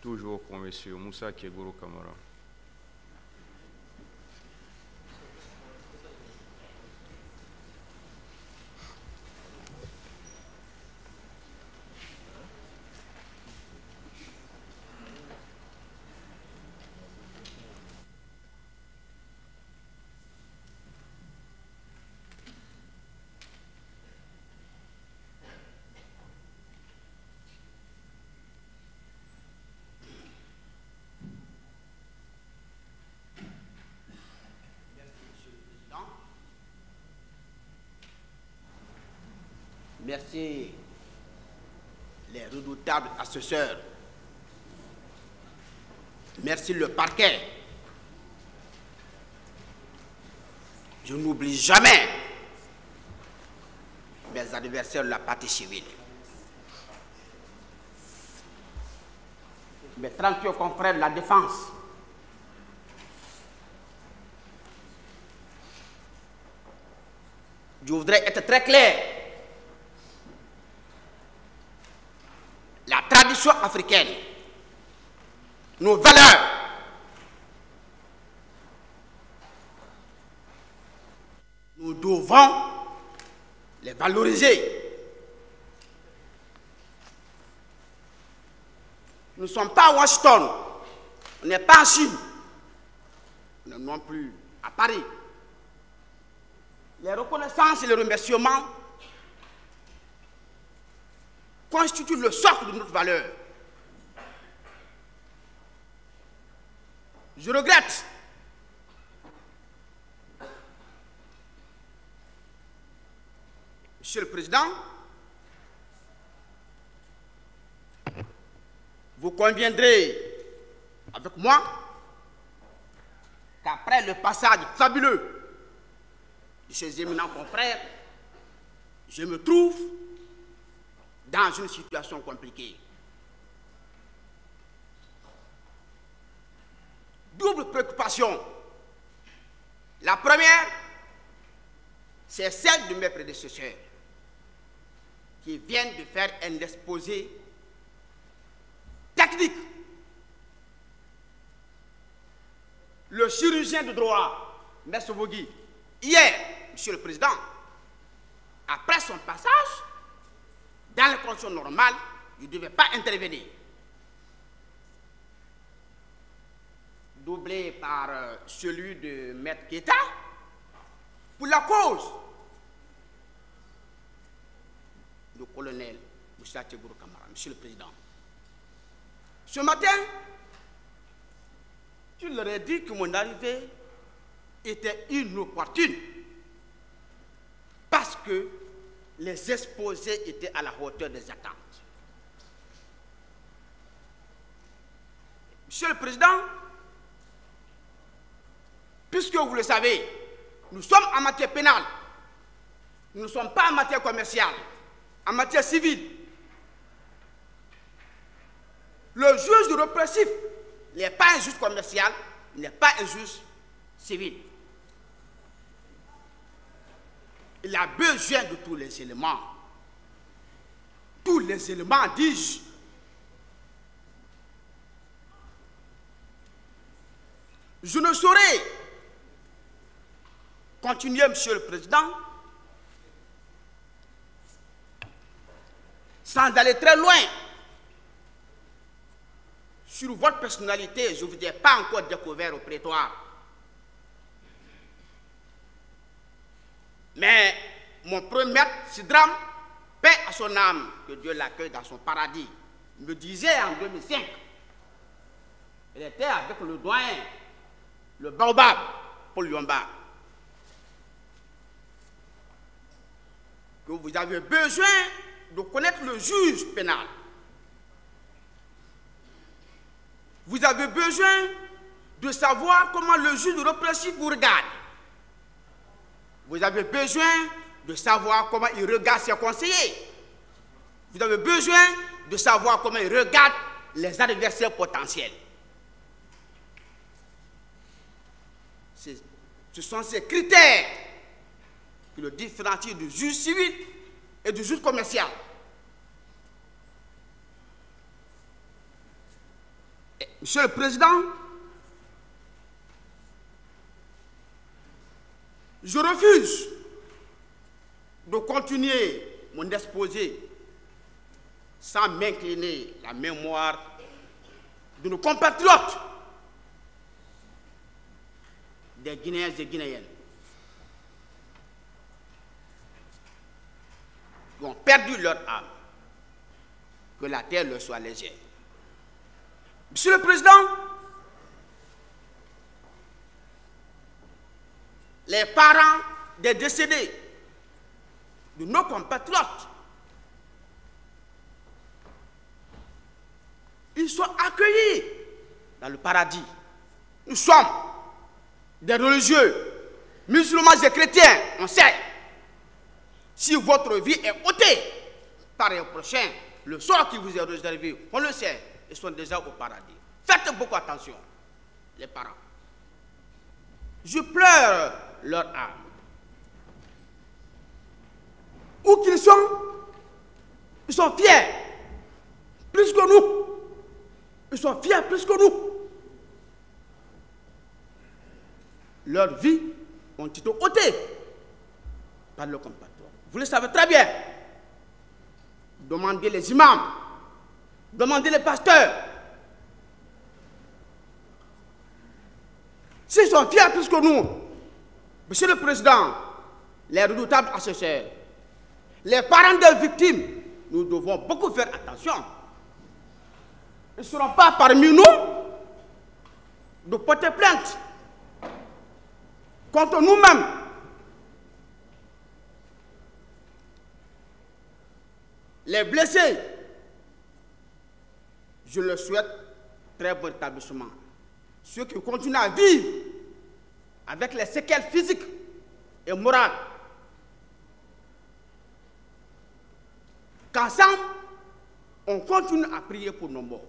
toujours pour M. Moussa Kegoro Kamara. Merci les redoutables assesseurs. Merci le parquet. Je n'oublie jamais mes adversaires de la partie civile. Mes 38 confrères de la défense. Je voudrais être très clair. La tradition africaine, nos valeurs, nous devons les valoriser. Nous ne sommes pas à Washington, on n'est pas en Chine, on n'est non plus à Paris. Les reconnaissances et les remerciements constitue le socle de notre valeur. Je regrette Monsieur le Président, vous conviendrez avec moi qu'après le passage fabuleux de ces éminents confrères, je me trouve dans une situation compliquée. Double préoccupation. La première, c'est celle de mes prédécesseurs qui viennent de faire un exposé technique. Le chirurgien de droit, M. Vogui, hier, Monsieur le Président, après son passage, dans les conditions normales, il ne devait pas intervenir. Doublé par celui de Maître Keita, pour la cause du colonel Moussa Kegoro Kamara, Monsieur le Président. Ce matin, je leur ai dit que mon arrivée était inopportune parce que les exposés étaient à la hauteur des attentes. Monsieur le Président, puisque vous le savez, nous sommes en matière pénale, nous ne sommes pas en matière commerciale, en matière civile. Le juge répressif n'est pas un juge commercial, n'est pas un juge civil. Il a besoin de tous les éléments. Tous les éléments, dis-je. Je ne saurais continuer, Monsieur le Président, sans aller très loin sur votre personnalité. Je ne vous ai pas encore découvert au prétoire. Mais mon premier maître, Sidram, paix à son âme, que Dieu l'accueille dans son paradis, me disait en 2005, il était avec le doyen, le baobab, Paul Yomba, que vous avez besoin de connaître le juge pénal. Vous avez besoin de savoir comment le juge répressif vous regarde. Vous avez besoin de savoir comment il regarde ses conseillers. Vous avez besoin de savoir comment il regarde les adversaires potentiels. Ce sont ces critères qui le différencient du juge civil et du juge commercial. Monsieur le Président, je refuse de continuer mon exposé sans m'incliner la mémoire de nos compatriotes, des Guinéens et Guinéennes, qui ont perdu leur âme. Que la terre leur soit légère. Monsieur le Président, les parents des décédés, de nos compatriotes, ils sont accueillis dans le paradis. Nous sommes des religieux, musulmans et chrétiens, on sait. Si votre vie est ôtée par les prochains, le sort qui vous est réservé, on le sait, ils sont déjà au paradis. Faites beaucoup attention, les parents. Je pleure leur âme. Où qu'ils sont, ils sont fiers, plus que nous. Ils sont fiers plus que nous. Leur vie ont été ôtées par le compatriote. Vous le savez très bien. Demandez les imams, demandez les pasteurs. S'ils sont fiers plus que nous, Monsieur le Président, les redoutables assesseurs, les parents des victimes, nous devons beaucoup faire attention. Ils ne seront pas parmi nous de porter plainte contre nous-mêmes. Les blessés, je leur souhaite très bon rétablissement. Ceux qui continuent à vivre avec les séquelles physiques et morales, qu'ensemble, on continue à prier pour nos morts.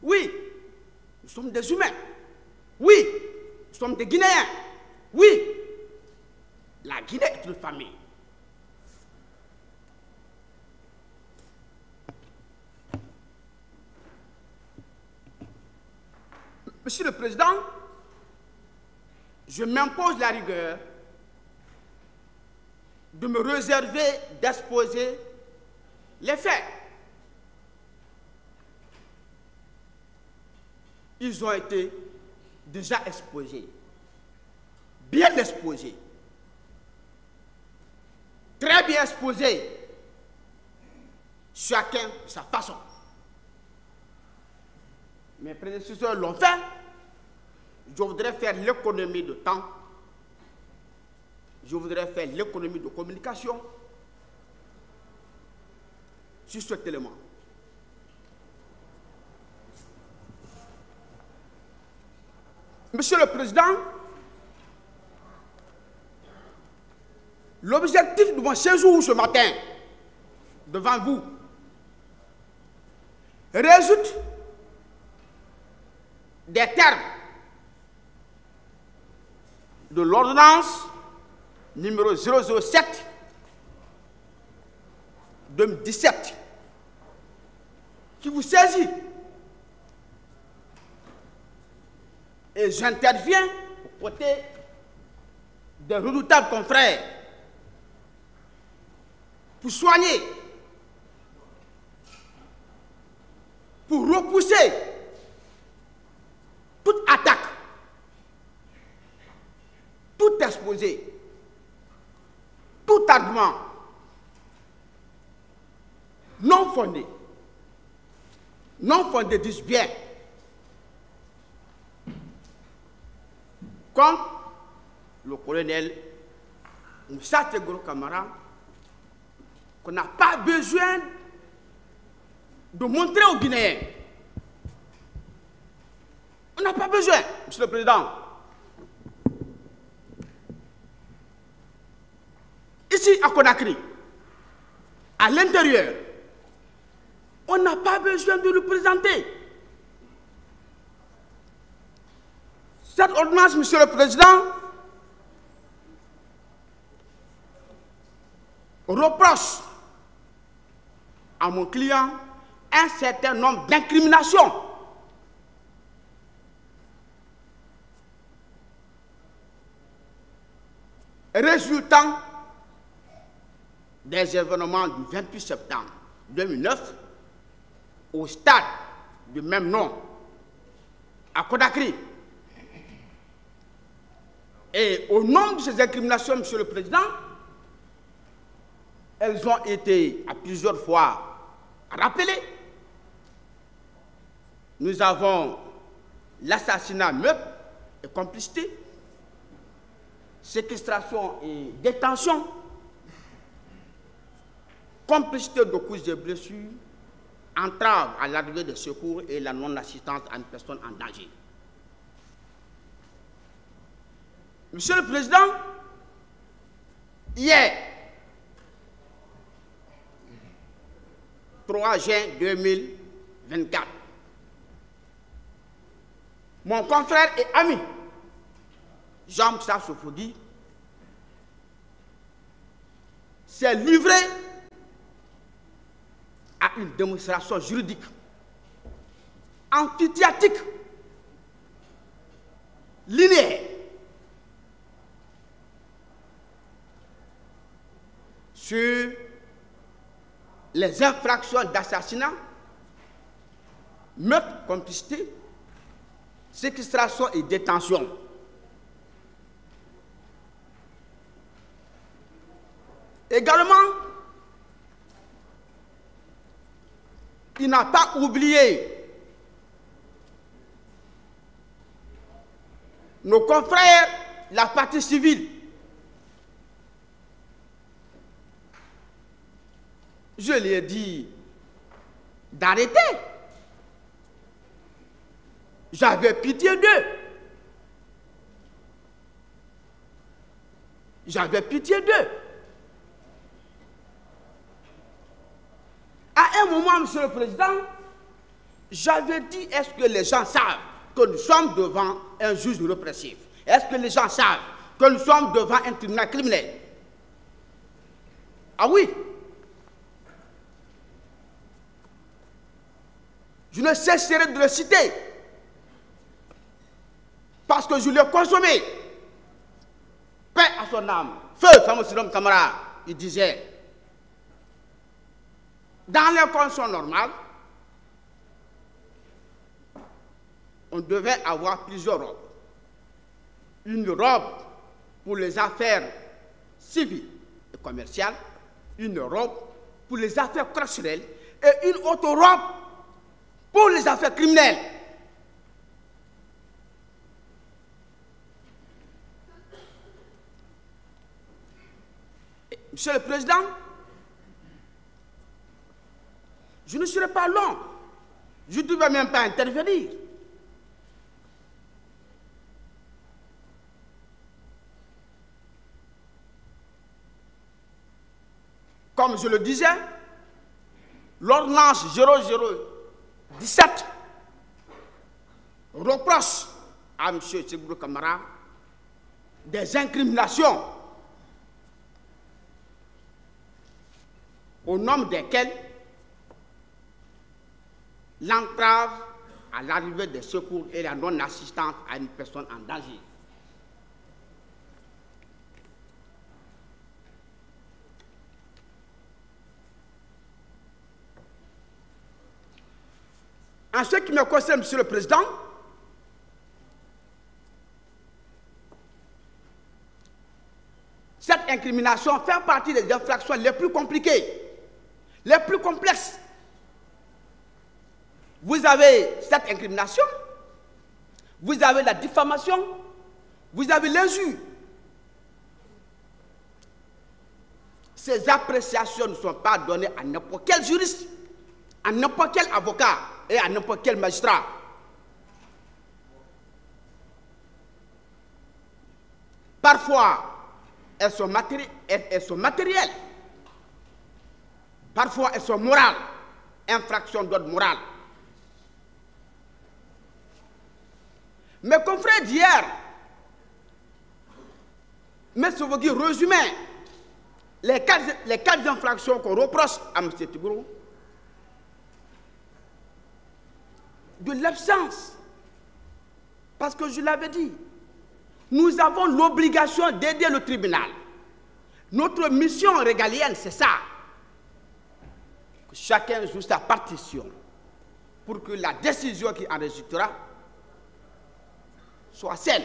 Oui, nous sommes des humains. Oui, nous sommes des Guinéens. Oui, la Guinée est une famille. Monsieur le Président, je m'impose la rigueur de me réserver d'exposer les faits. Ils ont été déjà exposés, bien exposés, très bien exposés, chacun de sa façon. Mes prédécesseurs l'ont fait. Je voudrais faire l'économie de temps. Je voudrais faire l'économie de communication sur cet élément. Monsieur le Président, l'objectif de mon séjour ce matin devant vous résulte des termes de l'ordonnance numéro 007 2017 qui vous saisit. Et j'interviens aux côtés des redoutables confrères pour soigner, pour repousser toute attaque, tout exposé, tout argument non fondé, dis-je bien, comme le colonel Moussa Tegoro Camara, qu'on n'a pas besoin de montrer aux Guinéens. On n'a pas besoin, Monsieur le Président. Ici à Conakry, à l'intérieur, on n'a pas besoin de le présenter. Cette ordonnance, Monsieur le Président, reproche à à mon client un certain nombre d'incriminations. Résultant des événements du 28 septembre 2009 au stade du même nom à Conakry. Et au nom de ces incriminations, Monsieur le Président, elles ont été à plusieurs fois rappelées. Nous avons l'assassinat, meurtre et complicité, séquestration et détention, complicité de coups et blessures, entrave à l'arrivée des secours et la non-assistance à une personne en danger. Monsieur le Président, hier, 3 juin 2024, mon confrère et ami, Jean-Pierre Sofogui, s'est livré à une démonstration juridique, amphithéâtrique, linéaire, sur les infractions d'assassinat, meurtre, complicité, séquestration et détention. Également, il n'a pas oublié nos confrères, la partie civile. Je lui ai dit d'arrêter. J'avais pitié d'eux. J'avais pitié d'eux. À un moment, Monsieur le Président, j'avais dit, est-ce que les gens savent que nous sommes devant un juge répressif? Est-ce que les gens savent que nous sommes devant un tribunal criminel? Ah oui. Je ne cesserai de le citer parce que je l'ai consommé. Paix à son âme. Feu, fameux Sidom Camara, il disait, dans les conditions normales, on devait avoir plusieurs robes. Une robe pour les affaires civiles et commerciales, une robe pour les affaires correctionnelles et une autre robe pour les affaires criminelles. Monsieur le Président, je ne serai pas long. Je ne devais même pas intervenir. Comme je le disais, l'ordonnance 0017 reproche à M. Tchibou Camara des incriminations au nom desquelles l'entrave à l'arrivée des secours et la non-assistance à une personne en danger. En ce qui me concerne, Monsieur le Président, cette incrimination fait partie des infractions les plus compliquées, les plus complexes. Vous avez cette incrimination, vous avez la diffamation, vous avez l'injure. Ces appréciations ne sont pas données à n'importe quel juriste, à n'importe quel avocat et à n'importe quel magistrat. Parfois, elles sont matérielles. Parfois, elles sont morales. Infraction d'ordre moral. Mes confrères d'hier, M. Sofogui résumait les quatre infractions qu'on reproche à M. Tigrou de l'absence. Parce que je l'avais dit, nous avons l'obligation d'aider le tribunal. Notre mission régalienne, c'est ça. Que chacun joue sa partition pour que la décision qui en résultera soit saine.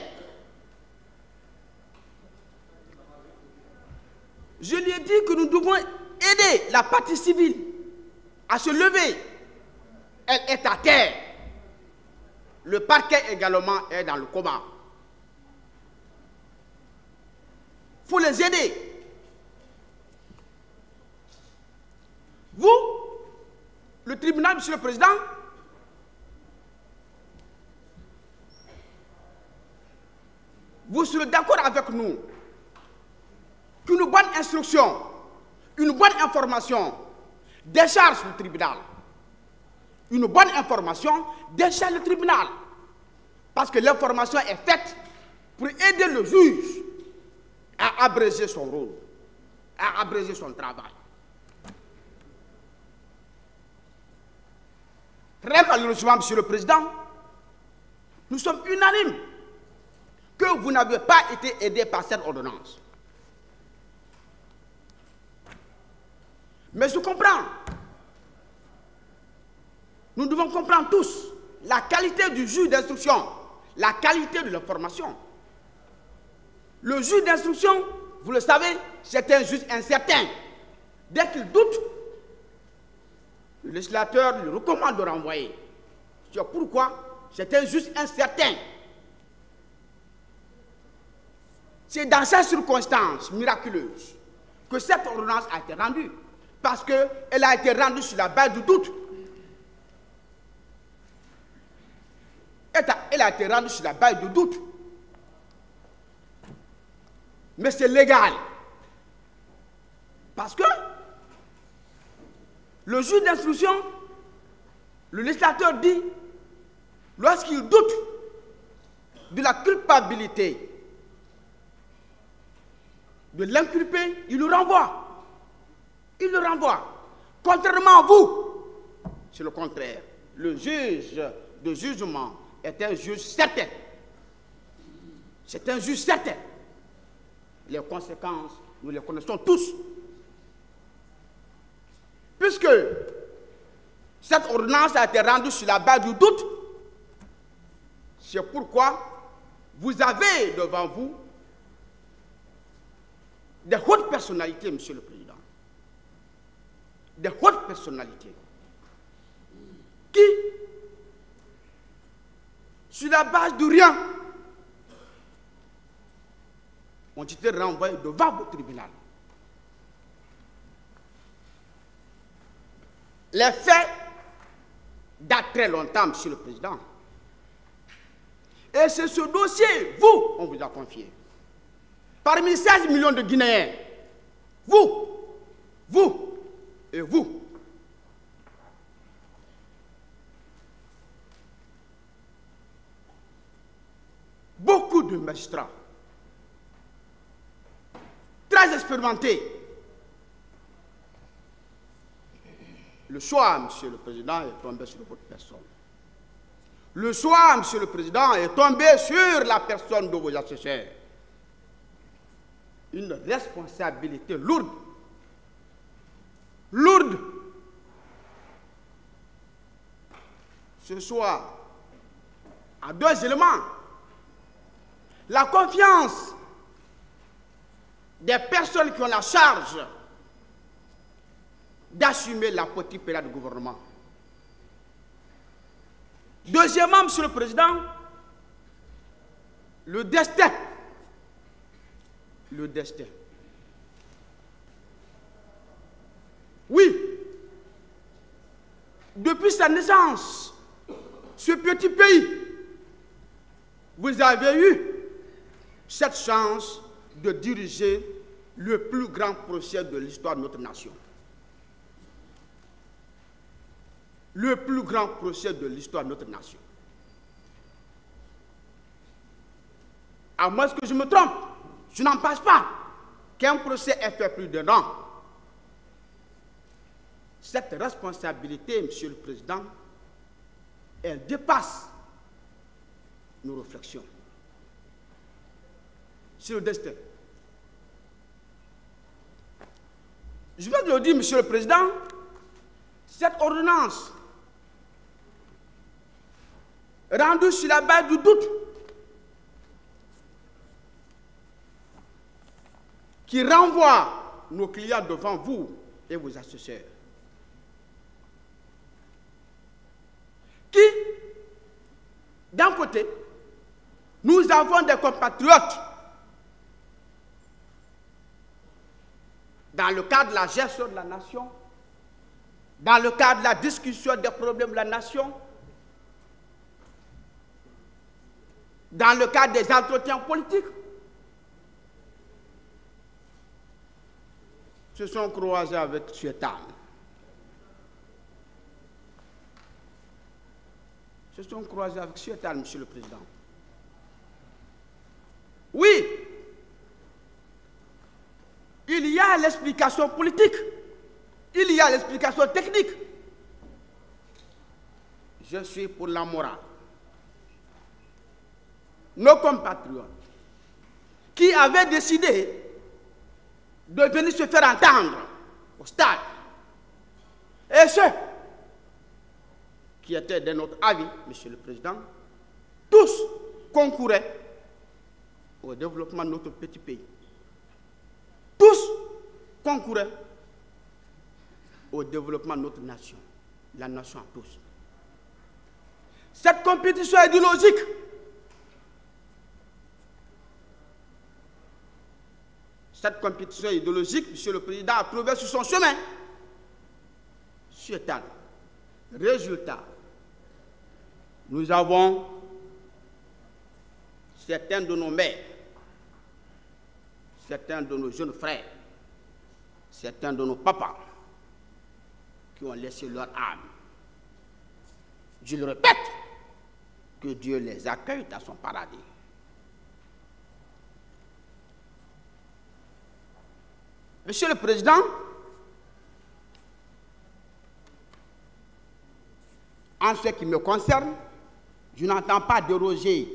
Je lui ai dit que nous devons aider la partie civile à se lever. Elle est à terre. Le parquet également est dans le coma. Il faut les aider. Vous, le tribunal, Monsieur le Président, vous serez d'accord avec nous qu'une bonne instruction, une bonne information décharge le tribunal. Une bonne information décharge le tribunal. Parce que l'information est faite pour aider le juge à abréger son rôle, à abréger son travail. Très malheureusement, Monsieur le Président, nous sommes unanimes que vous n'avez pas été aidé par cette ordonnance. Mais je comprends. Nous devons comprendre tous la qualité du juge d'instruction, la qualité de l'information. Le juge d'instruction, vous le savez, c'est un juge incertain. Dès qu'il doute, le législateur lui recommande de renvoyer. C'est pourquoi c'est un juge incertain. C'est dans ces circonstances miraculeuses que cette ordonnance a été rendue. Parce qu'elle a été rendue sur la base du doute. Elle a été rendue sur la base du doute. Mais c'est légal. Parce que le juge d'instruction, le législateur dit, lorsqu'il doute de la culpabilité de l'inculpé, il le renvoie. Il le renvoie. Contrairement à vous, c'est le contraire. Le juge de jugement est un juge certain. C'est un juge certain. Les conséquences, nous les connaissons tous. Puisque cette ordonnance a été rendue sur la base du doute, c'est pourquoi vous avez devant vous des hautes personnalités, Monsieur le Président. Des hautes personnalités qui, sur la base de rien, ont été renvoyés devant votre tribunal. Les faits datent très longtemps, Monsieur le Président. Et c'est ce dossier, vous, on vous a confié. Parmi 16 millions de Guinéens, vous et vous, beaucoup de magistrats, très expérimentés. Le choix, Monsieur le Président, est tombé sur votre personne. Le choix, Monsieur le Président, est tombé sur la personne de vos assesseurs. Une responsabilité lourde. Lourde. Ce soir, à deux éléments. La confiance des personnes qui ont la charge d'assumer la politique pénale du gouvernement. Deuxièmement, Monsieur le Président, le destin. Le destin. Oui, depuis sa naissance, ce petit pays, vous avez eu cette chance de diriger le plus grand procès de l'histoire de notre nation. Le plus grand procès de l'histoire de notre nation. À moins que je me trompe, je n'en passe pas qu'un procès ait fait plus d'un an. Cette responsabilité, Monsieur le Président, elle dépasse nos réflexions sur le destin. Je viens de le dire, Monsieur le Président, cette ordonnance rendue sur la base du doute qui renvoie nos clients devant vous et vos assesseurs, qui, d'un côté, nous avons des compatriotes dans le cadre de la gestion de la nation, dans le cadre de la discussion des problèmes de la nation, dans le cadre des entretiens politiques, se sont croisés avec Suétane. Se sont croisés avec Suétane, Monsieur le Président. Oui, il y a l'explication politique, il y a l'explication technique. Je suis pour la morale. Nos compatriotes qui avaient décidé de venir se faire entendre au stade, et ceux qui étaient de notre avis, Monsieur le Président, tous concouraient au développement de notre petit pays. Tous concouraient au développement de notre nation, la nation à tous. Cette compétition idéologique Monsieur le Président, a trouvé sur son chemin Suétane. Résultat, nous avons certains de nos mères, certains de nos jeunes frères, certains de nos papas qui ont laissé leur âme. Je le répète, que Dieu les accueille dans son paradis. Monsieur le Président, en ce qui me concerne, je n'entends pas déroger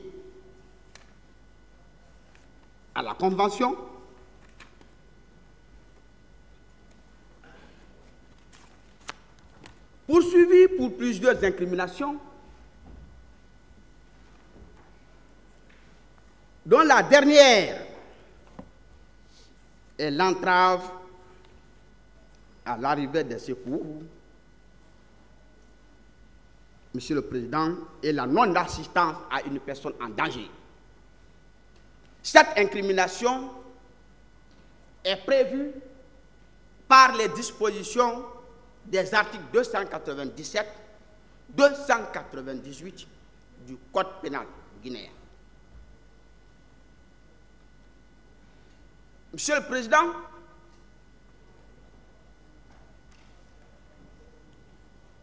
à la Convention. Poursuivi pour plusieurs incriminations, dont la dernière est l'entrave à l'arrivée des secours, Monsieur le Président, et la non-assistance à une personne en danger. Cette incrimination est prévue par les dispositions des articles 297, 298 du Code pénal guinéen. Monsieur le Président,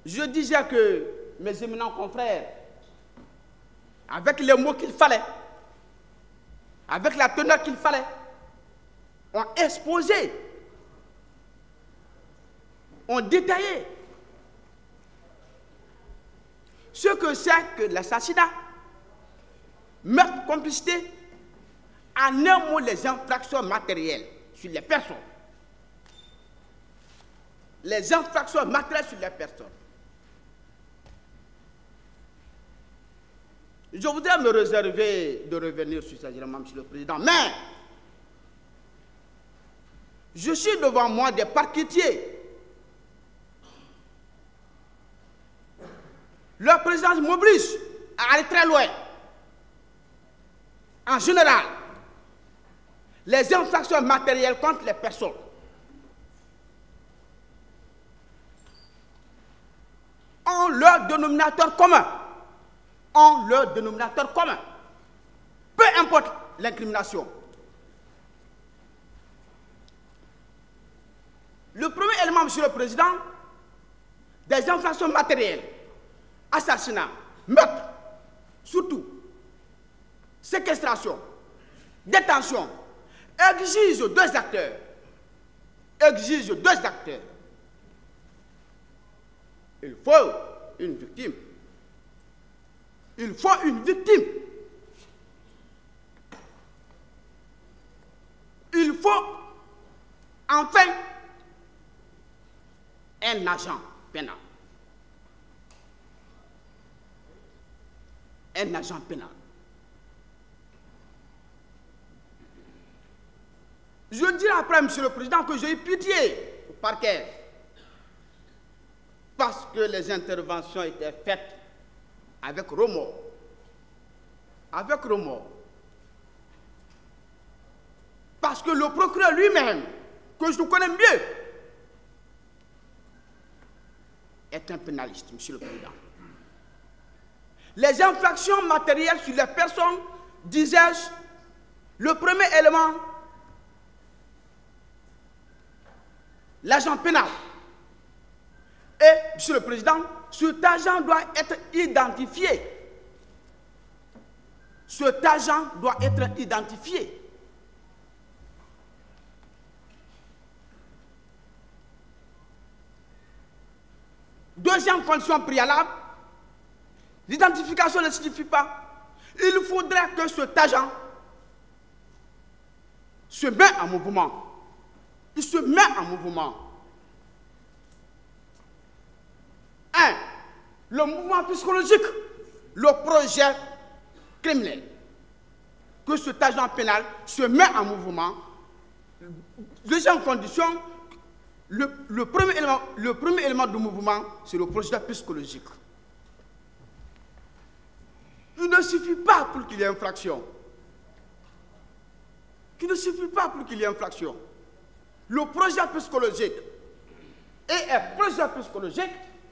je disais que mes éminents confrères, avec les mots qu'il fallait, avec la teneur qu'il fallait, ont exposé, ont détaillé ce que c'est que l'assassinat, meurtre, complicité, en un mot, les infractions matérielles sur les personnes. Les infractions matérielles sur les personnes. Je voudrais me réserver de revenir sur ces éléments, Monsieur le Président, mais je suis devant moi des parquetiers. Leur présence m'oblige à aller très loin. En général, les infractions matérielles contre les personnes ont leur dénominateur commun. Ont leur dénominateur commun. Peu importe l'incrimination. Le premier élément, Monsieur le Président, des infractions matérielles, assassinat, meurtre, surtout, séquestration, détention, exige deux acteurs. Exige deux acteurs. Il faut une victime. Il faut une victime. Il faut enfin un agent pénal. Un agent pénal. Je dirai après, Monsieur le Président, que j'ai eu pitié au parquet parce que les interventions étaient faites avec remords. Avec remords. Parce que le procureur lui-même, que je connais mieux, est un pénaliste, Monsieur le Président. Les infractions matérielles sur les personnes, disais-je, le premier élément, l'agent pénal. Et, Monsieur le Président, cet agent doit être identifié. Cet agent doit être identifié. Deuxième condition préalable, l'identification ne signifie pas. Il faudrait que cet agent se mette en mouvement. Il se met en mouvement. 1. Le mouvement psychologique, le projet criminel. Que cet agent pénal se met en mouvement. Deuxième condition, le premier élément du mouvement, c'est le projet psychologique. Il ne suffit pas pour qu'il y ait infraction. Il ne suffit pas pour qu'il y ait infraction. Le projet psychologique est un projet psychologique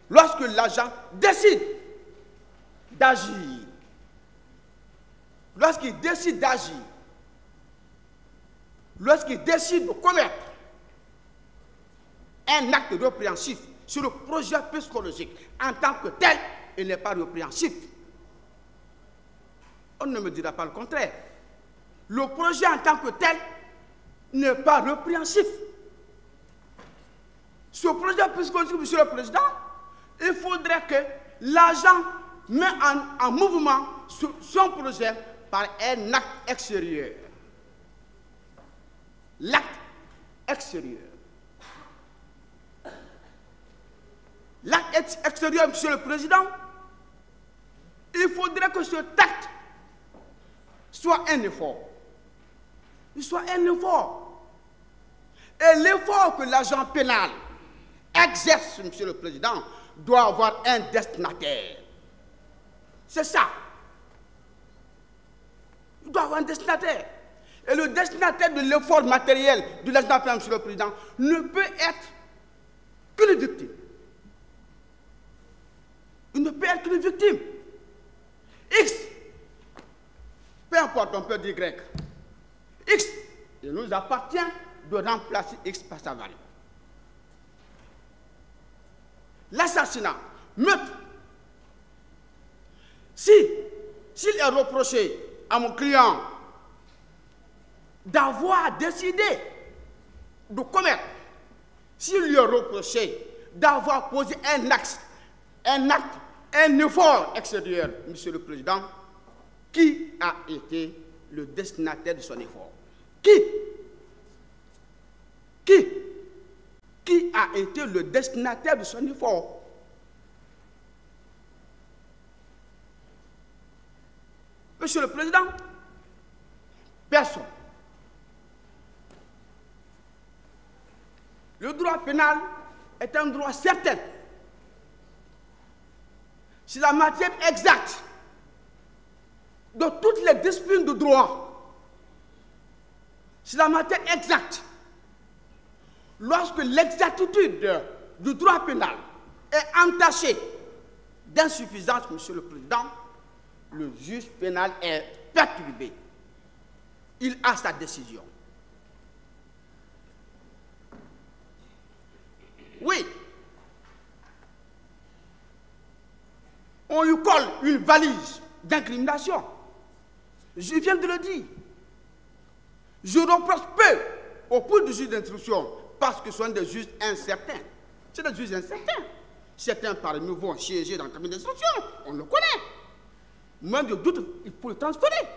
lorsque l'agent décide d'agir. Lorsqu'il décide d'agir. Lorsqu'il décide de commettre un acte répréhensif sur le projet psychologique en tant que tel, il n'est pas répréhensif. On ne me dira pas le contraire. Le projet en tant que tel n'est pas répréhensif. Ce projet psychologique, Monsieur le Président, il faudrait que l'agent mette en mouvement son projet par un acte extérieur. L'acte extérieur. L'acte extérieur, Monsieur le Président, il faudrait que cet acte soit un effort. Il soit un effort. Et l'effort que l'agent pénal exerce, Monsieur le Président, doit avoir un destinataire. C'est ça. Il doit avoir un destinataire. Et le destinataire de l'effort matériel de l'agent pénal, Monsieur le Président, ne peut être qu'une victime. Il ne peut être qu'une victime. X, peu importe, on peut dire Y. X, il nous appartient de remplacer X par sa valeur. L'assassinat, meurtre. S'il est reproché à mon client d'avoir décidé de commettre, s'il lui est reproché d'avoir posé un acte, un effort extérieur, Monsieur le Président, qui a été le destinataire de son effort? Qui a été le destinataire de son effort? Monsieur le Président, personne. Le droit pénal est un droit certain. C'est la matière exacte de toutes les disciplines de droit. C'est la matière exacte. Lorsque l'exactitude du droit pénal est entachée d'insuffisance, Monsieur le Président, le juge pénal est perturbé. Il a sa décision. Oui. On lui colle une valise d'incrimination. Je viens de le dire. Je reproche peu au point du juge d'instruction parce que ce sont des juges incertains. C'est des juges incertains. Certains parmi nous vont siéger dans le cabinet d'instruction. On le connaît. Même de doute, il faut le transférer.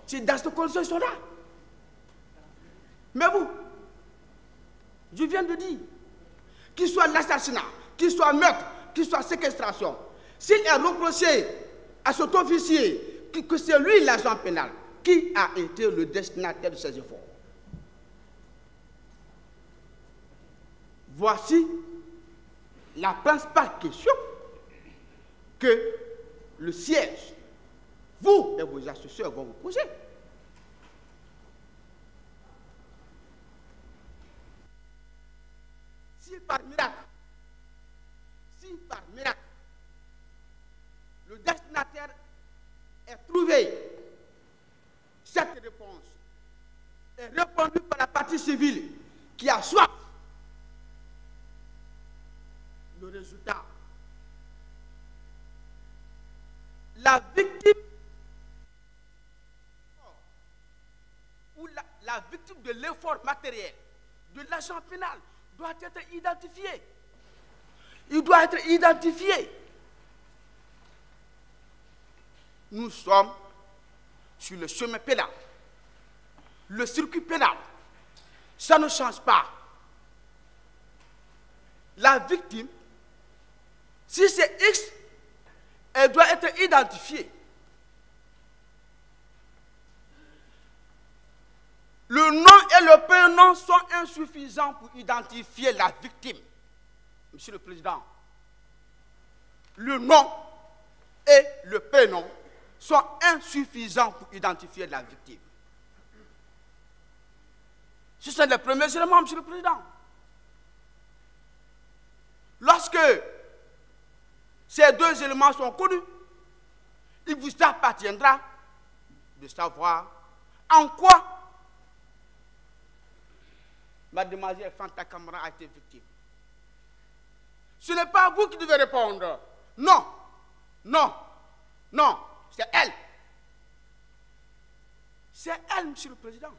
C'est dans cette condition qu'ils sont là. Mais vous, je viens de dire, qu'il soit l'assassinat, qu'il soit meurtre, qu'il soit séquestration, s'il est reproché à cet officier que c'est lui l'agent pénal, qui a été le destinataire de ces efforts? Voici la principale question que le siège, vous et vos assesseurs vont vous poser. Si par miracle, le destinataire est trouvé, cette réponse est répondue par la partie civile qui a soif. Le résultat, la victime ou la victime de l'effort matériel de l'agent pénal doit être identifié. Il doit être identifié. Nous sommes sur le chemin pénal. Le circuit pénal, ça ne change pas. La victime, si c'est X, elle doit être identifiée. Le nom et le prénom sont insuffisants pour identifier la victime. Monsieur le Président, le nom et le prénom sont insuffisants pour identifier la victime. Ce sont les premiers éléments, Monsieur le Président. Lorsque ces deux éléments sont connus, il vous appartiendra de savoir en quoi Mademoiselle Fanta Camara a été victime. Ce n'est pas vous qui devez répondre. Non, non, non, c'est elle. C'est elle, Monsieur le Président.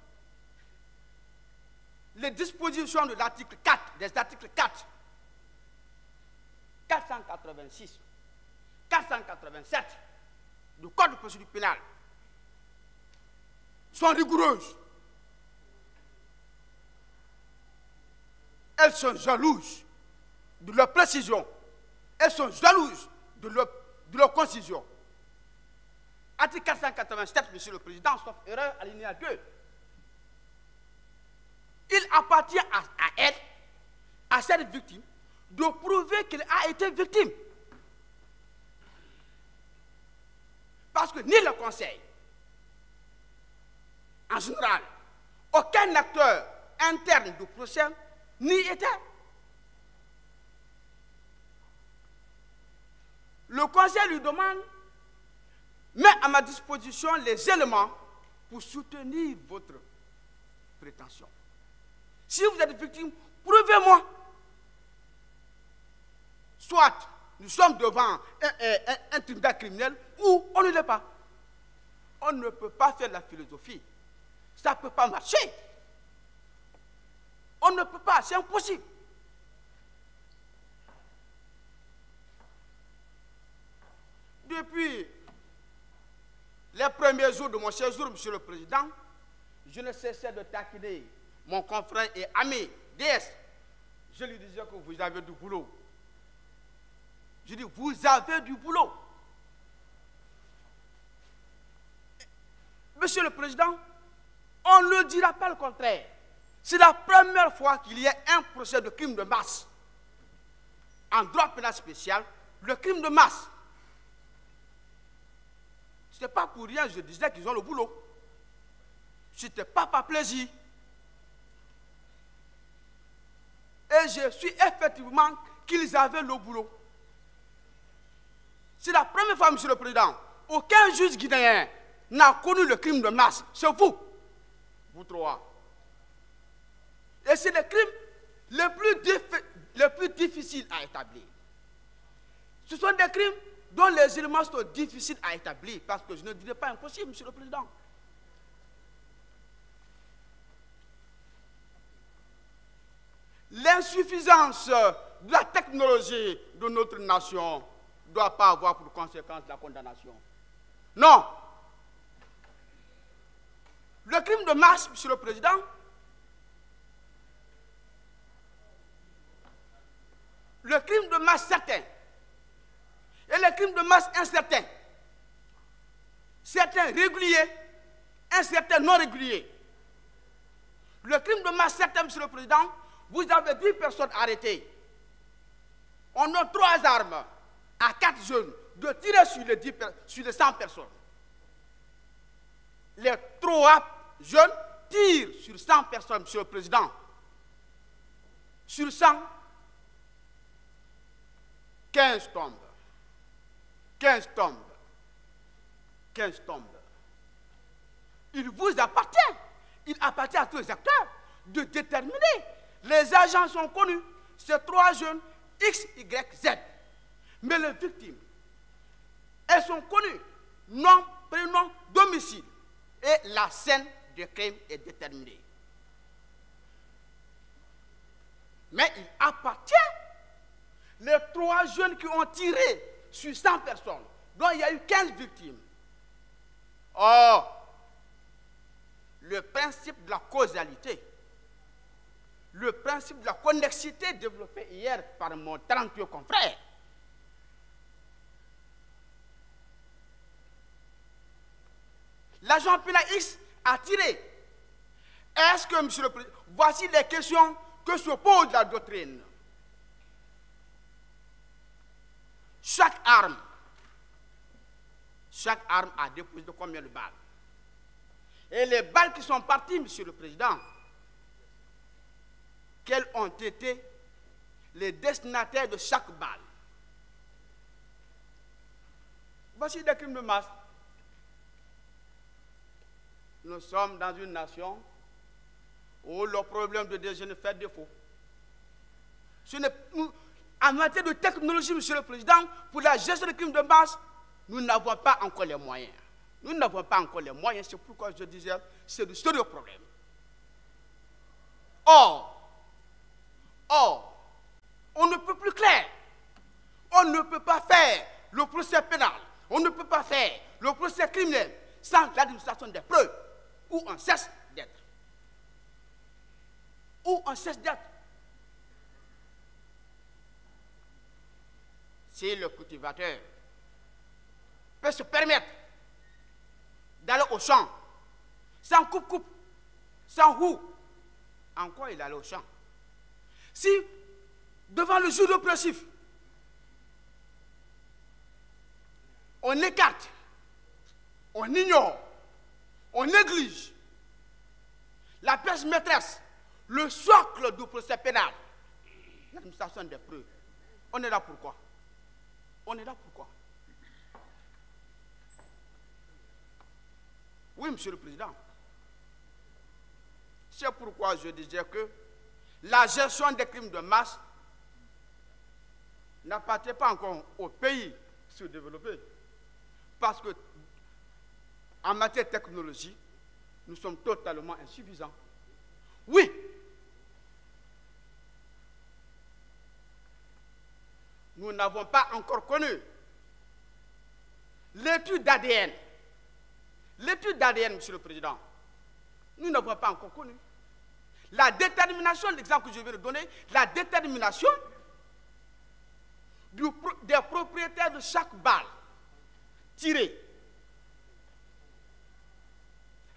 Les dispositions de l'article 4, des articles 4, 486, 487 du Code de procédure pénale sont rigoureuses. Elles sont jalouses de leur précision. Elles sont jalouses de leur concision. Article 487, Monsieur le Président, sauf erreur, alinéa 2. Il appartient à elle, à cette victime, de prouver qu'elle a été victime. Parce que ni le Conseil, en général, aucun acteur interne du procès n'y était. Le Conseil lui demande, met à ma disposition les éléments pour soutenir votre prétention. Si vous êtes victime, prouvez-moi. Soit nous sommes devant un tribunal criminel ou on ne l'est pas. On ne peut pas faire de la philosophie. Ça ne peut pas marcher. On ne peut pas, c'est impossible. Depuis les premiers jours de mon séjour, Monsieur le Président, je ne cessais de taquiner mon confrère et ami DS. Je lui disais que vous avez du boulot. Je dis, vous avez du boulot. Monsieur le Président, on ne dira pas le contraire. C'est la première fois qu'il y a un procès de crime de masse. En droit pénal spécial, le crime de masse. Ce n'est pas pour rien, je disais qu'ils ont le boulot. Ce n'était pas par plaisir. Et je suis effectivement qu'ils avaient le boulot. C'est la première fois, Monsieur le Président, aucun juge guinéen n'a connu le crime de masse. C'est vous, vous trois. Et c'est le crime le plus difficile à établir. Ce sont des crimes dont les éléments sont difficiles à établir, parce que je ne dirais pas impossible, Monsieur le Président. L'insuffisance de la technologie de notre nation doit pas avoir pour conséquence la condamnation. Non. Le crime de masse, Monsieur le Président, le crime de masse certain et le crime de masse incertain, certains réguliers, incertains non réguliers. Le crime de masse certain, Monsieur le Président, vous avez 10 personnes arrêtées. On a 3 armes à 4 jeunes de tirer sur les 100 personnes. Les 3 jeunes tirent sur 100 personnes, Monsieur le Président. Sur 100, 15 tombent. 15 tombent. 15 tombent. Il vous appartient. Il appartient à tous les acteurs de déterminer. Les agents sont connus. Ces 3 jeunes, X, Y, Z. Mais les victimes, elles sont connues. Nom, prénom, domicile. Et la scène de crime est déterminée. Mais il appartient. Les 3 jeunes qui ont tiré sur 100 personnes, dont il y a eu 15 victimes. Or, le principe de la causalité, le principe de la connexité développé hier par mon talentueux confrère, l'agent pénal X a tiré. Est-ce que, Monsieur le Président, voici les questions que se pose la doctrine. Chaque arme a déposé de combien de balles? Et les balles qui sont parties, Monsieur le Président, quels ont été les destinataires de chaque balle? Voici des crimes de masse. Nous sommes dans une nation où le problème de déjeuner fait défaut. En matière de technologie, Monsieur le Président, pour la gestion des crimes de masse, nous n'avons pas encore les moyens. Nous n'avons pas encore les moyens, c'est pourquoi je disais, c'est de sérieux problèmes. Or, on ne peut plus clair. On ne peut pas faire le procès pénal, on ne peut pas faire le procès criminel sans l'administration des preuves, où on cesse d'être. Où on cesse d'être. Si le cultivateur peut se permettre d'aller au champ sans coupe-coupe, sans roue, en quoi il allait au champ? Si, devant le juge oppressif, on écarte, on ignore, on néglige la pièce maîtresse, le socle du procès pénal, l'administration des preuves, on est là pourquoi? On est là pourquoi? Oui, Monsieur le Président. C'est pourquoi je disais que la gestion des crimes de masse n'appartient pas encore aux pays sous-développés. Parce que, en matière de technologie, nous sommes totalement insuffisants. Oui. Nous n'avons pas encore connu l'étude d'ADN. L'étude d'ADN, Monsieur le Président, nous n'avons pas encore connu. La détermination, l'exemple que je viens de donner, la détermination des propriétaires de chaque balle tirée.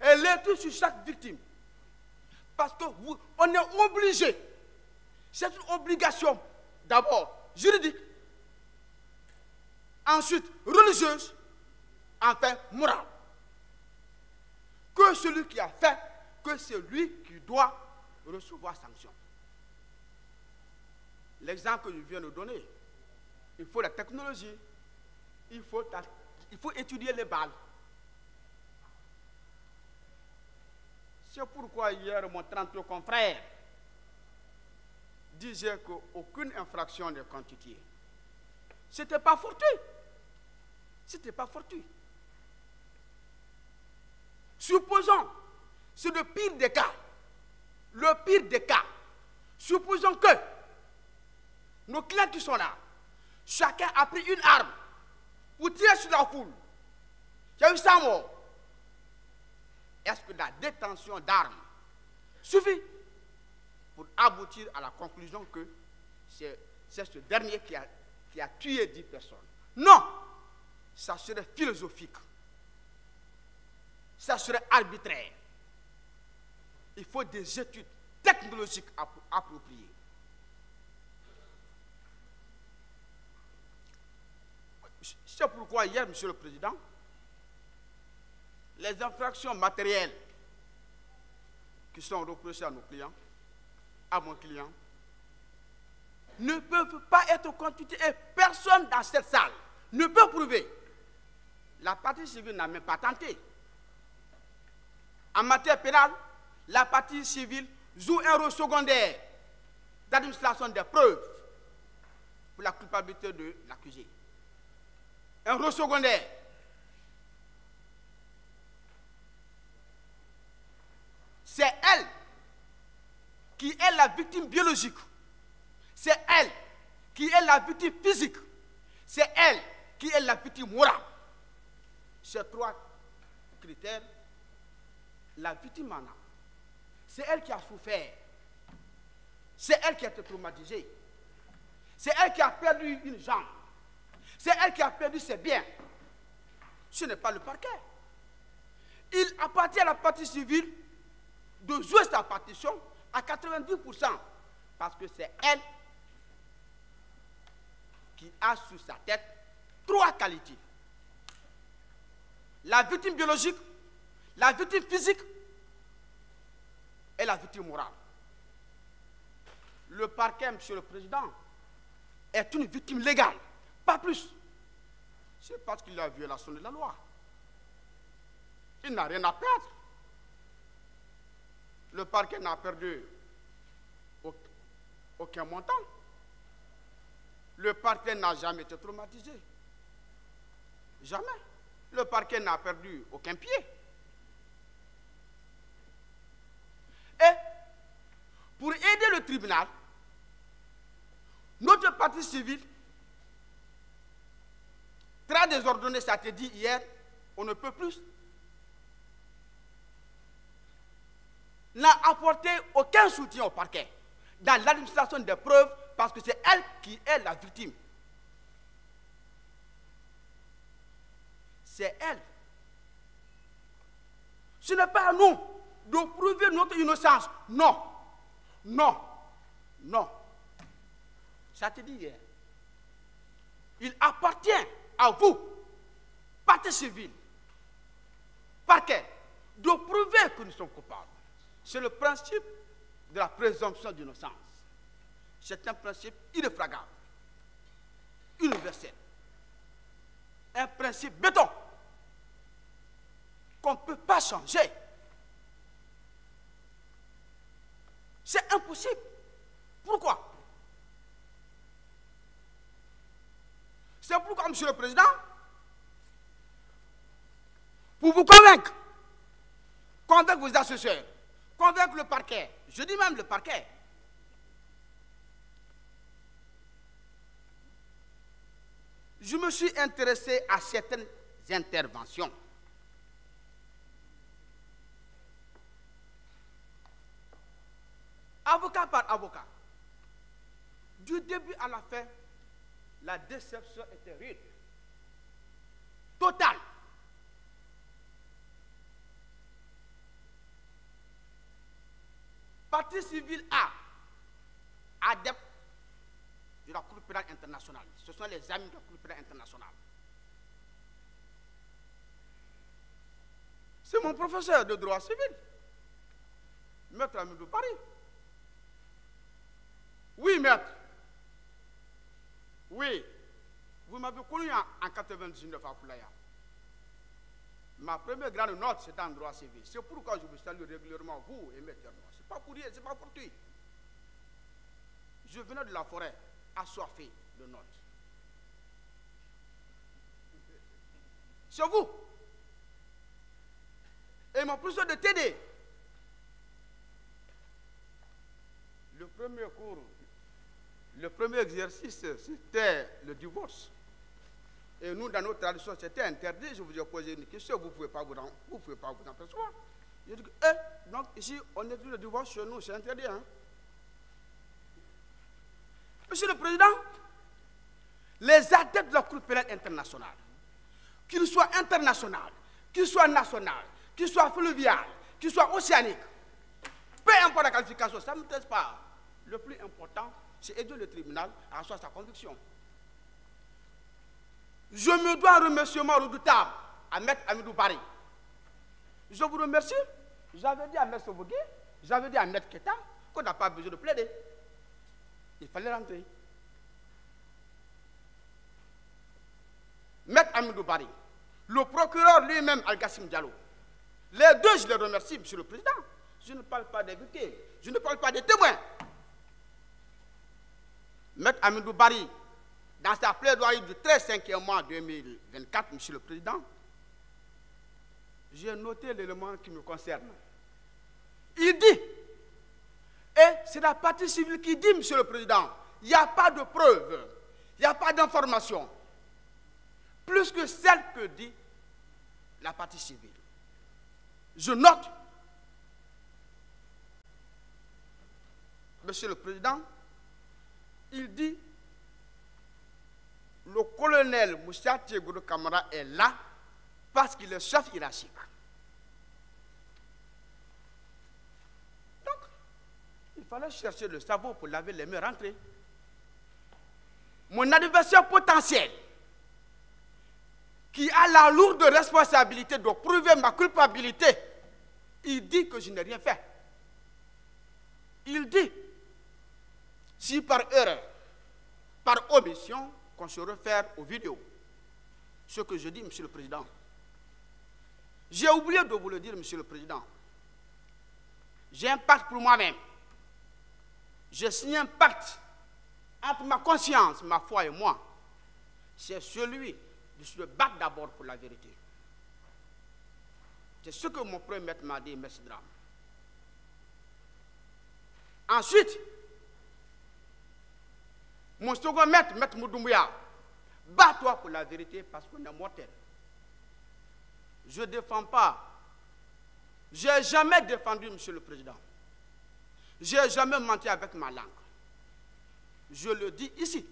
Et l'étude sur chaque victime. Parce qu'on est obligé, c'est une obligation d'abord juridique, ensuite religieuse, enfin morale. Que celui qui a fait, que c'est lui qui doit recevoir sanction. L'exemple que je viens de donner, il faut la technologie, il faut étudier les balles. C'est pourquoi hier, mon 30 confrère disait qu'aucune infraction n'est quantifiée. Ce n'était pas fortuit. Ce n'était pas fortuit. Supposons, c'est le pire des cas. Le pire des cas. Supposons que nos clients qui sont là, chacun a pris une arme pour tirer sur la foule. J'ai eu 100 morts. Est-ce que la détention d'armes suffit pour aboutir à la conclusion que c'est ce dernier qui a tué 10 personnes? Non! Ça serait philosophique. Ça serait arbitraire. Il faut des études technologiques appropriées. C'est pourquoi hier, Monsieur le Président, les infractions matérielles qui sont reprochées à nos clients, à mon client, ne peuvent pas être constituées et personne dans cette salle ne peut prouver. La partie civile n'a même pas tenté. En matière pénale, la partie civile joue un rôle secondaire d'administration des preuves pour la culpabilité de l'accusé. Un rôle secondaire. C'est elle qui est la victime biologique. C'est elle qui est la victime physique. C'est elle qui est la victime morale. Ces trois critères, la victime en a. C'est elle qui a souffert. C'est elle qui a été traumatisée. C'est elle qui a perdu une jambe. C'est elle qui a perdu ses biens. Ce n'est pas le parquet. Il appartient à la partie civile de jouer sa partition à 90%. Parce que c'est elle qui a sur sa tête trois qualités. La victime biologique, la victime physique et la victime morale. Le parquet, Monsieur le Président, est une victime légale, pas plus. C'est parce qu'il y a violation de la loi. Il n'a rien à perdre. Le parquet n'a perdu aucun montant. Le parquet n'a jamais été traumatisé. Jamais. Le parquet n'a perdu aucun pied. Et pour aider le tribunal, notre partie civile, très désordonnée, ça a été dit hier, on ne peut plus, n'a apporté aucun soutien au parquet dans l'administration des preuves parce que c'est elle qui est la victime. C'est elle. Ce n'est pas à nous de prouver notre innocence. Non. Non. Non. Ça a été dit hier. Il appartient à vous, partie civile, parquet, de prouver que nous sommes coupables. C'est le principe de la présomption d'innocence. C'est un principe irréfragable, universel. Un principe béton qu'on ne peut pas changer. C'est impossible. Pourquoi? C'est pourquoi, Monsieur le Président, pour vous convaincre vos assesseurs, convaincre le parquet, je dis même le parquet, je me suis intéressé à certaines interventions. Avocat par avocat. Du début à la fin, la déception était rude. Totale. Partie civile A, adepte de la Cour pénale internationale. Ce sont les amis de la Cour pénale internationale. C'est mon professeur de droit civil, maître Ami de Paris. Oui, maître. Oui. Vous m'avez connu en 99 à Foulaya. Ma première grande note, c'était en droit civil. C'est pourquoi je vous salue régulièrement, vous et maître Noir. Ce n'est pas pour rien, ce n'est pas fortuit. Je venais de la forêt, assoiffé de notes. C'est vous. Et mon professeur de TD. Le premier cours, le premier exercice, c'était le divorce. Et nous, dans notre tradition, c'était interdit. Je vous ai posé une question, vous ne pouvez pas vous en percevoir. Je dis que, donc ici, on est tous le divorce chez nous, c'est interdit. Hein? Monsieur le Président, les adeptes de la Cour pénale internationale, qu'ils soient internationaux, qu'ils soient nationaux, qu'ils soient fluviales, qu'ils soient océaniques, peu importe la qualification, ça ne m'intéresse pas. Le plus important, c'est aider le tribunal à asseoir sa conviction. Je me dois un remerciement redoutable à Maître Amidou Barry. Je vous remercie. J'avais dit à Maître Sobogui, j'avais dit à Maître Keta qu'on n'a pas besoin de plaider. Il fallait rentrer. Maître Amidou Barry, le procureur lui-même, Al-Gassim Diallo, les deux, je les remercie, Monsieur le Président. Je ne parle pas des victimes, je ne parle pas des témoins. Maître Amidou Barry, dans sa plaidoirie du 13/5e mois 2024, Monsieur le Président, j'ai noté l'élément qui me concerne. Il dit, et c'est la partie civile qui dit, Monsieur le Président, il n'y a pas de preuve, il n'y a pas d'information, plus que celle que dit la partie civile. Je note, Monsieur le Président, il dit, le colonel Moussa Tiegoudou Kamara est là parce qu'il est chef hiérarchique. Donc, il fallait chercher le savon pour laver les mains rentrées. Mon adversaire potentiel, qui a la lourde responsabilité de prouver ma culpabilité, il dit que je n'ai rien fait. Il dit, si par erreur, par omission, qu'on se réfère aux vidéos. Ce que je dis, Monsieur le Président. J'ai oublié de vous le dire, Monsieur le Président. J'ai un pacte pour moi-même. J'ai signé un pacte entre ma conscience, ma foi et moi. C'est celui de se battre d'abord pour la vérité. C'est ce que mon premier maître m'a dit, M. Dram. Ensuite, mon second maître, Maître Moudoumbouya, bats-toi pour la vérité parce qu'on est mortel. Je ne défends pas. Je n'ai jamais défendu, Monsieur le Président. Je n'ai jamais menti avec ma langue. Je le dis ici.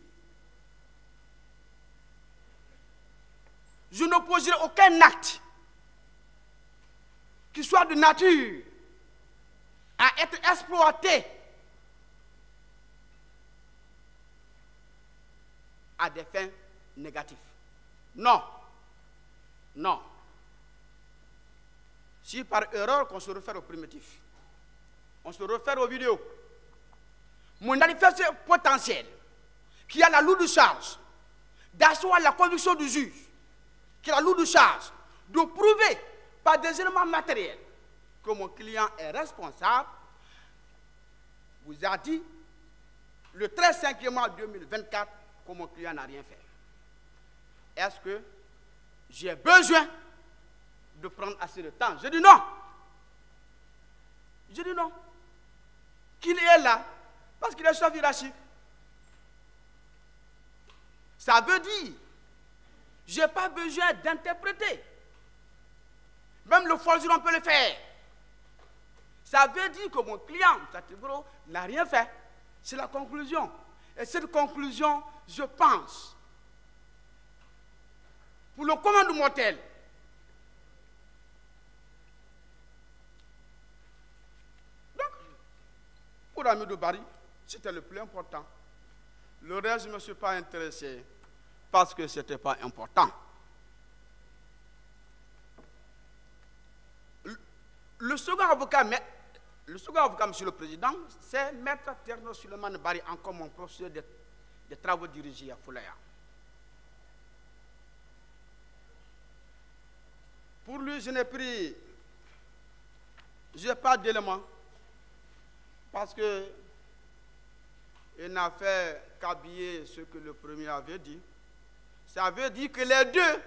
Je n'opposerai aucun acte qui soit de nature à être exploité à des fins négatives. Non. Non. Si par erreur qu'on se réfère au primitif, on se réfère aux vidéos, mon adversaire potentiel, qui a la lourde charge d'asseoir la conviction du juge, qui a la lourde charge de prouver par des éléments matériels que mon client est responsable, vous a dit le 13/5e mois 2024 que mon client n'a rien fait. Est-ce que j'ai besoin de prendre assez de temps? Je dis non. Je dis non. Qu'il est là parce qu'il est chef hiérarchique. Ça veut dire, je n'ai pas besoin d'interpréter. Même le forgeron peut le faire. Ça veut dire que mon client, Satibro, n'a rien fait. C'est la conclusion. Et cette conclusion, je pense, pour le commandement mortel, donc, pour Amidou Barry, c'était le plus important. Le reste, je ne me suis pas intéressé parce que ce n'était pas important. Le second avocat, Monsieur le Président, c'est Maître Terno Suleiman Barry, encore mon professeur des travaux dirigés à Foulaya. Pour lui, je n'ai pas d'éléments, parce que il n'a fait qu'habiller ce que le premier avait dit. Ça veut dire que les deux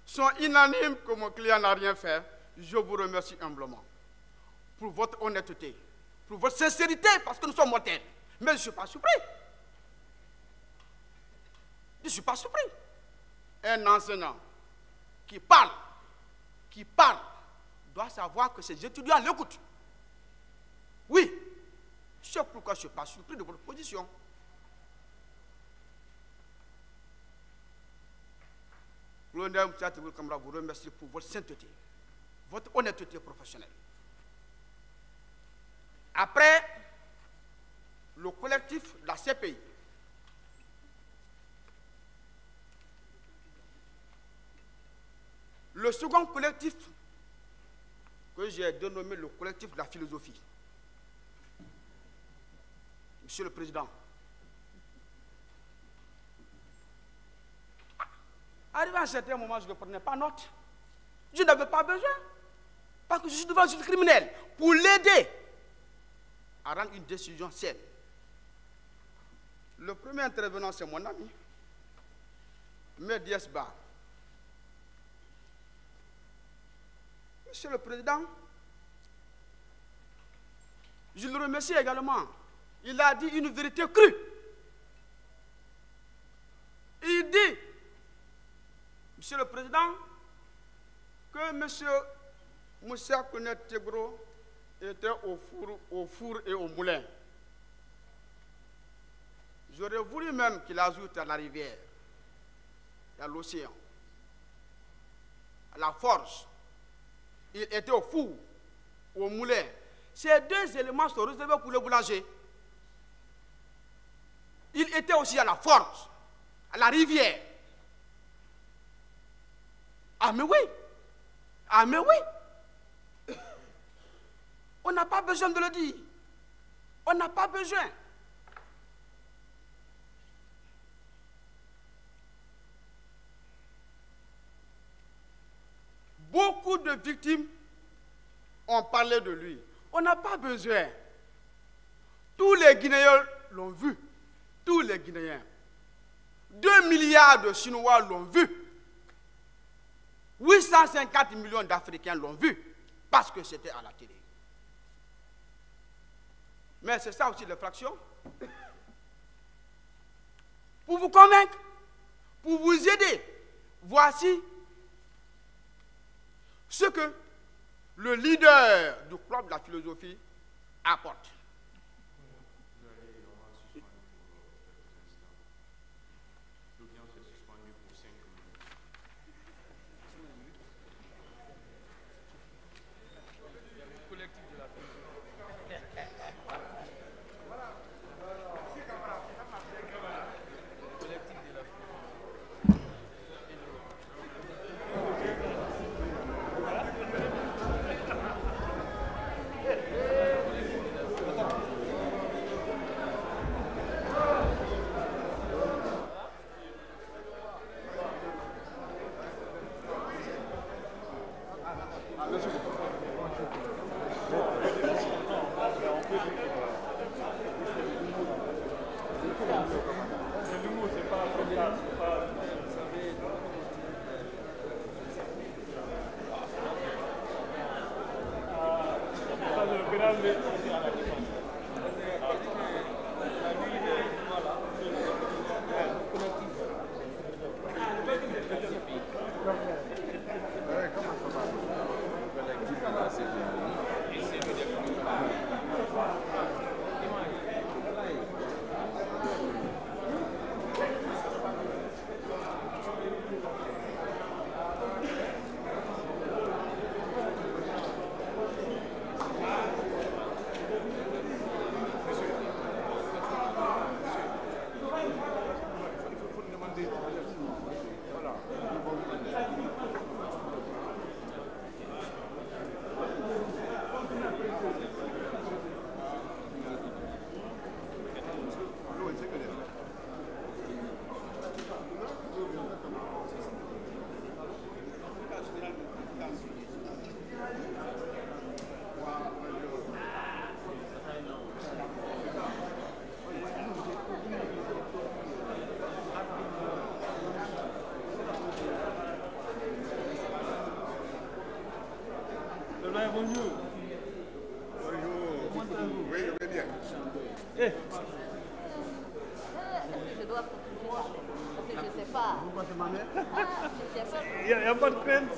sont unanimes que mon client n'a rien fait. Je vous remercie humblement pour votre honnêteté, pour votre sincérité, parce que nous sommes mortels. Mais je ne suis pas surpris. Je ne suis pas surpris. Un enseignant qui parle, doit savoir que ses étudiants l'écoutent. Oui, c'est pourquoi je ne suis pas surpris de votre position. Colonel Moussa Kamara vous remercie pour votre sainteté, votre honnêteté professionnelle. Après le collectif de la CPI, le second collectif que j'ai dénommé le collectif de la philosophie. Monsieur le Président, arrivé à un certain moment, je ne prenais pas note. Je n'avais pas besoin, parce que je suis devant un juge criminel pour l'aider à rendre une décision saine. Le premier intervenant, c'est mon ami, Mehdi Esba. Monsieur le Président, je le remercie également. Il a dit une vérité crue. Il dit, Monsieur le Président, que Monsieur Moussa Kone Tegro était au four et au moulin. J'aurais voulu même qu'il ajoute à la rivière, à l'océan, à la forge. Il était au four, au moulin. Ces deux éléments sont réservés pour le boulanger. Il était aussi à la forge, à la rivière. Ah mais oui, ah mais oui. On n'a pas besoin de le dire. On n'a pas besoin. Beaucoup de victimes ont parlé de lui. On n'a pas besoin. Tous les Guinéens l'ont vu. Tous les Guinéens. 2 milliards de Chinois l'ont vu. 850 millions d'Africains l'ont vu. Parce que c'était à la télé. Mais c'est ça aussi les fractions. Pour vous convaincre, pour vous aider, voici ce que le leader du club de la philosophie apporte. Bonjour. Bonjour. Oui, je vais bien. Je dois continuer parce que je ne sais pas. Vous comptez ma mère? Il n'y a pas de crainte.